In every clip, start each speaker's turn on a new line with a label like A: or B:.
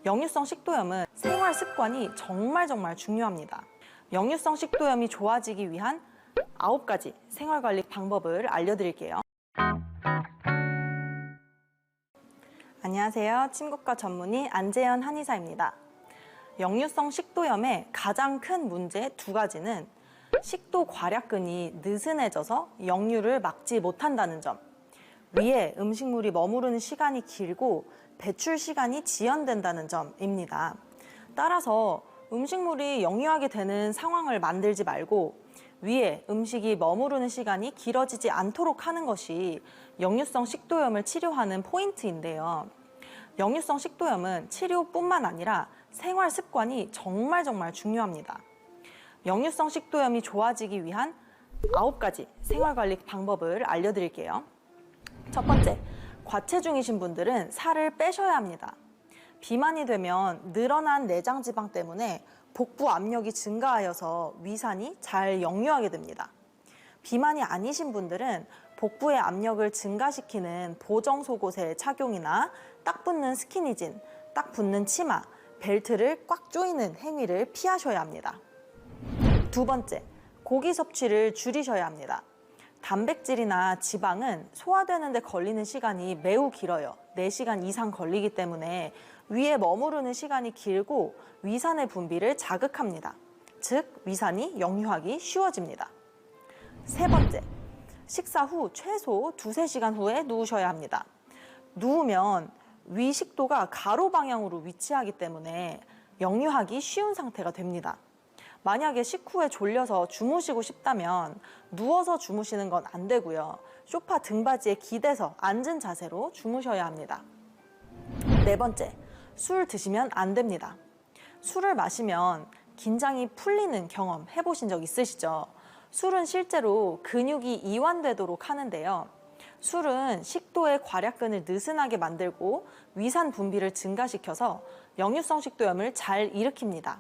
A: 역류성 식도염은 생활 습관이 정말 중요합니다. 역류성 식도염이 좋아지기 위한 9가지 생활관리 방법을 알려드릴게요. 안녕하세요. 침구과 전문의 안재현 한의사입니다. 역류성 식도염의 가장 큰 문제 2가지는 식도 괄약근이 느슨해져서 역류를 막지 못한다는 점, 위에 음식물이 머무르는 시간이 길고 배출 시간이 지연된다는 점입니다. 따라서 음식물이 역류하게 되는 상황을 만들지 말고 위에 음식이 머무르는 시간이 길어지지 않도록 하는 것이 역류성 식도염을 치료하는 포인트인데요. 역류성 식도염은 치료뿐만 아니라 생활 습관이 정말 중요합니다. 역류성 식도염이 좋아지기 위한 9가지 생활관리 방법을 알려드릴게요. 첫 번째, 과체중이신 분들은 살을 빼셔야 합니다. 비만이 되면 늘어난 내장 지방 때문에 복부 압력이 증가하여서 위산이 잘 역류하게 됩니다. 비만이 아니신 분들은 복부의 압력을 증가시키는 보정 속옷의 착용이나 딱 붙는 스키니진, 딱 붙는 치마, 벨트를 꽉 조이는 행위를 피하셔야 합니다. 두 번째, 고기 섭취를 줄이셔야 합니다. 단백질이나 지방은 소화되는 데 걸리는 시간이 매우 길어요. 4시간 이상 걸리기 때문에 위에 머무르는 시간이 길고 위산의 분비를 자극합니다. 즉, 위산이 역류하기 쉬워집니다. 세 번째, 식사 후 최소 2~3시간 후에 누우셔야 합니다. 누우면 위 식도가 가로 방향으로 위치하기 때문에 역류하기 쉬운 상태가 됩니다. 만약에 식후에 졸려서 주무시고 싶다면 누워서 주무시는 건 안 되고요. 소파 등받이에 기대서 앉은 자세로 주무셔야 합니다. 네 번째, 술 드시면 안 됩니다. 술을 마시면 긴장이 풀리는 경험 해보신 적 있으시죠? 술은 실제로 근육이 이완되도록 하는데요. 술은 식도의 괄약근을 느슨하게 만들고 위산 분비를 증가시켜서 역류성 식도염을 잘 일으킵니다.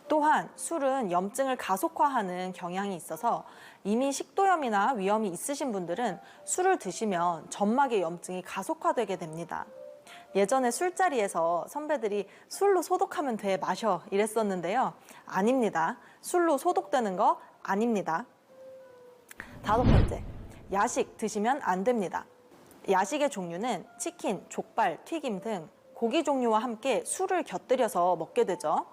A: 또한 술은 염증을 가속화하는 경향이 있어서 이미 식도염이나 위염이 있으신 분들은 술을 드시면 점막의 염증이 가속화되게 됩니다. 예전에 술자리에서 선배들이 술로 소독하면 돼, 마셔 이랬었는데요. 아닙니다. 술로 소독되는 거 아닙니다. 다섯 번째, 야식 드시면 안 됩니다. 야식의 종류는 치킨, 족발, 튀김 등 고기 종류와 함께 술을 곁들여서 먹게 되죠.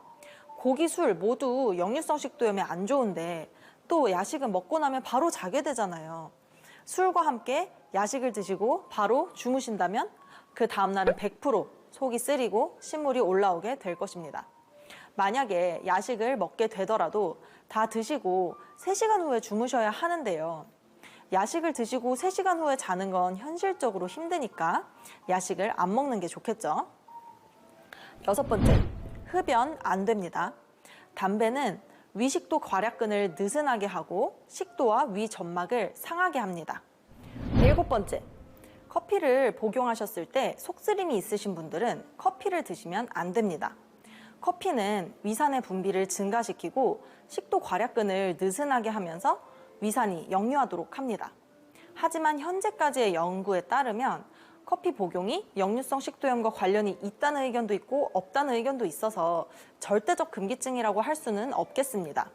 A: 고기, 술 모두 역류성 식도염에 안 좋은데 또 야식은 먹고 나면 바로 자게 되잖아요. 술과 함께 야식을 드시고 바로 주무신다면 그 다음날은 100% 속이 쓰리고 신물이 올라오게 될 것입니다. 만약에 야식을 먹게 되더라도 다 드시고 3시간 후에 주무셔야 하는데요. 야식을 드시고 3시간 후에 자는 건 현실적으로 힘드니까 야식을 안 먹는 게 좋겠죠. 여섯 번째, 흡연 안 됩니다. 담배는 위식도 괄약근을 느슨하게 하고 식도와 위 점막을 상하게 합니다. 일곱 번째, 커피를 복용하셨을 때 속쓰림이 있으신 분들은 커피를 드시면 안 됩니다. 커피는 위산의 분비를 증가시키고 식도 괄약근을 느슨하게 하면서 위산이 역류하도록 합니다. 하지만 현재까지의 연구에 따르면 커피 복용이 역류성 식도염과 관련이 있다는 의견도 있고 없다는 의견도 있어서 절대적 금기증이라고 할 수는 없겠습니다.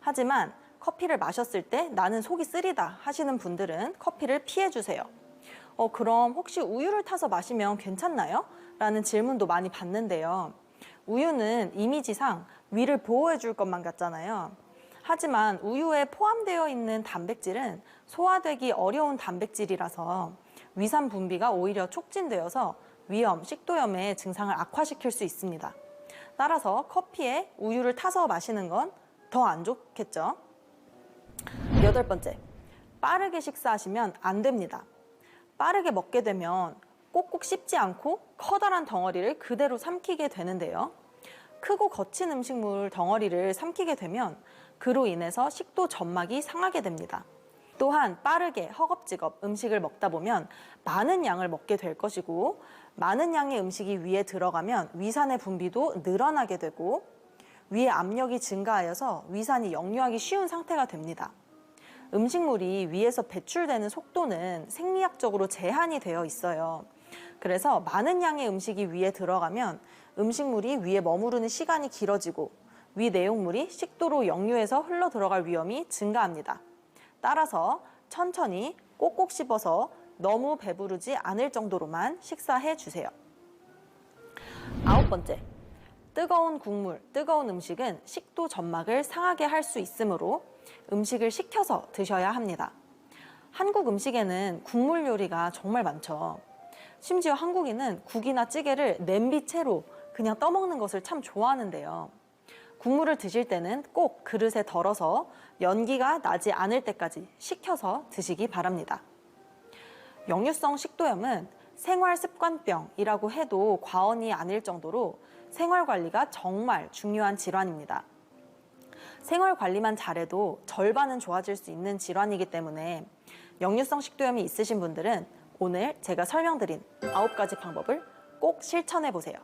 A: 하지만 커피를 마셨을 때 나는 속이 쓰리다 하시는 분들은 커피를 피해주세요. 그럼 혹시 우유를 타서 마시면 괜찮나요? 라는 질문도 많이 받는데요. 우유는 이미지상 위를 보호해 줄 것만 같잖아요. 하지만 우유에 포함되어 있는 단백질은 소화되기 어려운 단백질이라서 위산 분비가 오히려 촉진되어서 위염, 식도염의 증상을 악화시킬 수 있습니다. 따라서 커피에 우유를 타서 마시는 건 더 안 좋겠죠. 여덟 번째, 빠르게 식사하시면 안 됩니다. 빠르게 먹게 되면 꼭꼭 씹지 않고 커다란 덩어리를 그대로 삼키게 되는데요. 크고 거친 음식물 덩어리를 삼키게 되면 그로 인해서 식도 점막이 상하게 됩니다. 또한 빠르게 허겁지겁 음식을 먹다 보면 많은 양을 먹게 될 것이고 많은 양의 음식이 위에 들어가면 위산의 분비도 늘어나게 되고 위의 압력이 증가하여서 위산이 역류하기 쉬운 상태가 됩니다. 음식물이 위에서 배출되는 속도는 생리학적으로 제한이 되어 있어요. 그래서 많은 양의 음식이 위에 들어가면 음식물이 위에 머무르는 시간이 길어지고 위 내용물이 식도로 역류해서 흘러 들어갈 위험이 증가합니다. 따라서 천천히 꼭꼭 씹어서 너무 배부르지 않을 정도로만 식사해 주세요. 9번째, 뜨거운 국물, 뜨거운 음식은 식도 점막을 상하게 할 수 있으므로 음식을 식혀서 드셔야 합니다. 한국 음식에는 국물 요리가 정말 많죠. 심지어 한국인은 국이나 찌개를 냄비채로 그냥 떠먹는 것을 참 좋아하는데요. 국물을 드실 때는 꼭 그릇에 덜어서 연기가 나지 않을 때까지 식혀서 드시기 바랍니다. 역류성 식도염은 생활습관병이라고 해도 과언이 아닐 정도로 생활관리가 정말 중요한 질환입니다. 생활관리만 잘해도 절반은 좋아질 수 있는 질환이기 때문에 역류성 식도염이 있으신 분들은 오늘 제가 설명드린 9가지 방법을 꼭 실천해 보세요.